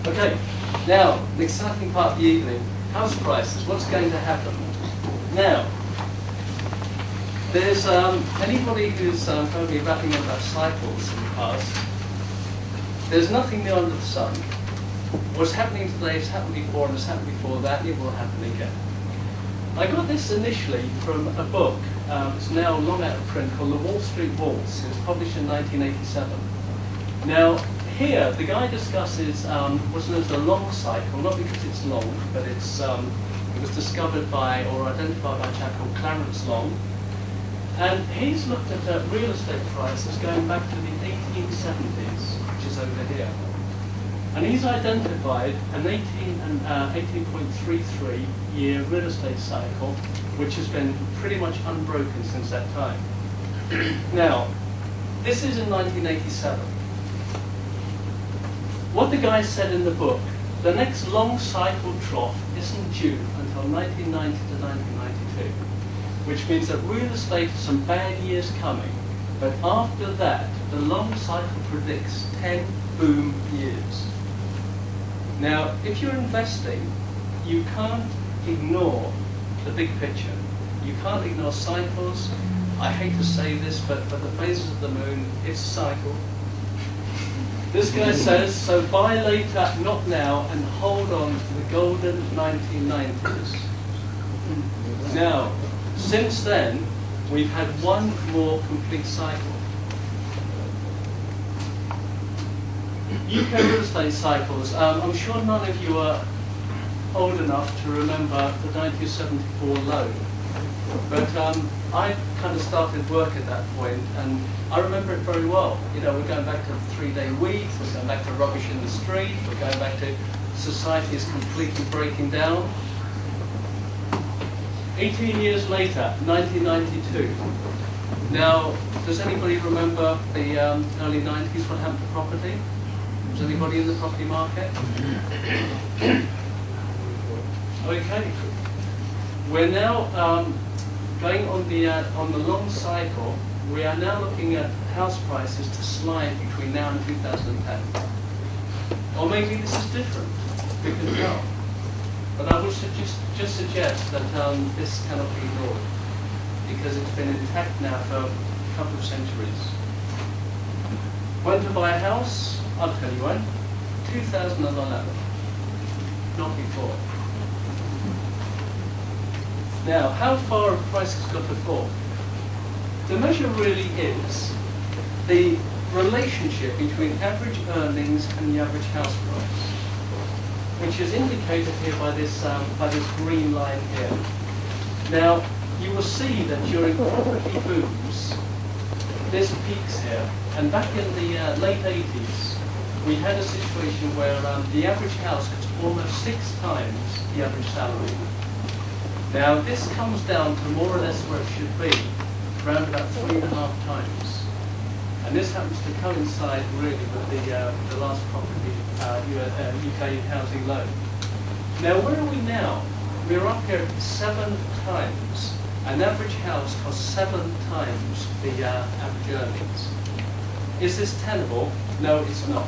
Okay, now, the exciting part of the evening, house prices, what's going to happen? Now, there's anybody who's probably rapping about cycles in the past, there's nothing new under the sun. What's happening today has happened before and has happened before that, and it will happen again. I got this initially from a book, it's now long out of print, called The Wall Street Waltz. It was published in 1987. Now, here, the guy discusses what's known as the long cycle, not because it's long, but it was discovered by, or identified by a chap called Clarence Long. And he's looked at real estate prices going back to the 1870s, which is over here. And he's identified an 18.33 year real estate cycle, which has been pretty much unbroken since that time. Now, this is in 1987. What the guy said in the book, the next long cycle trough isn't due until 1990 to 1992, which means that real estate has some bad years coming, but after that, the long cycle predicts 10 boom years. Now, if you're investing, you can't ignore the big picture. You can't ignore cycles. I hate to say this, but the phases of the moon, it's a cycle. This guy says, so buy later, not now, and hold on to the golden 1990s. Now, since then, we've had one more complete cycle. UK real estate cycles. I'm sure none of you are old enough to remember the 1974 low. But I kind of started work at that point, and I remember it very well. You know, we're going back to the 3-day week, we're going back to rubbish in the street, we're going back to society is completely breaking down. 18 years later, 1992. Now, does anybody remember the early 90s, what happened to property? Was anybody in the property market? Okay. We're now going on the long cycle. We are now looking at house prices to slide between now and 2010. Or maybe this is different. We can tell. But I would just suggest that this cannot be ignored, because it's been intact now for a couple of centuries. When to buy a house? I'll tell you when. 2011. Not before. Now, how far have prices got to fall? The measure really is the relationship between average earnings and the average house price, which is indicated here by this green line here. Now, you will see that during property booms, this peaks here, and back in the late 80s, we had a situation where the average house cost almost 6 times the average salary. Now, this comes down to more or less where it should be, around about 3.5 times. And this happens to coincide really with the last property UK housing loan. Now, where are we now? We're up here at 7 times. An average house costs 7 times the average earnings. Is this tenable? No, it's not.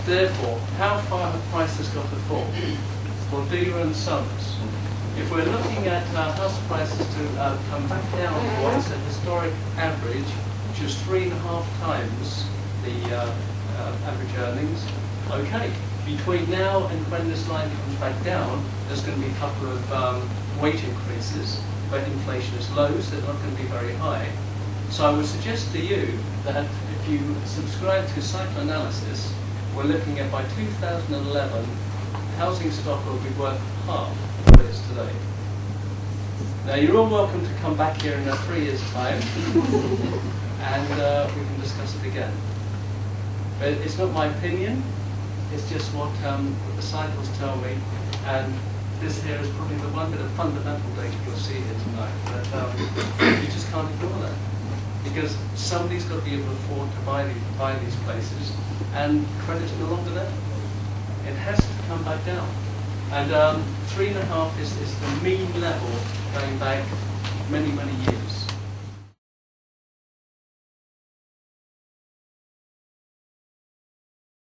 Therefore, how far have prices got to fall? Well, do your own sums. If we're looking at house prices to come back down to what is a historic average, which is 3.5 times the average earnings, okay, between now and when this line comes back down, there's going to be a couple of wage increases, but inflation is low, so they're not going to be very high. So I would suggest to you that if you subscribe to psychoanalysis, we're looking at by 2011, housing stock will be worth half what it is today. Now, you're all welcome to come back here in 3 years' time, and we can discuss it again. But it's not my opinion, it's just what the cycles tell me, and this here is probably the one bit of fundamental data you'll see here tonight, but you just can't ignore that. Because somebody's got to be able to afford to buy these places, and credit's no longer there. It has to come back down. And 3.5 is the mean level going back many, many years.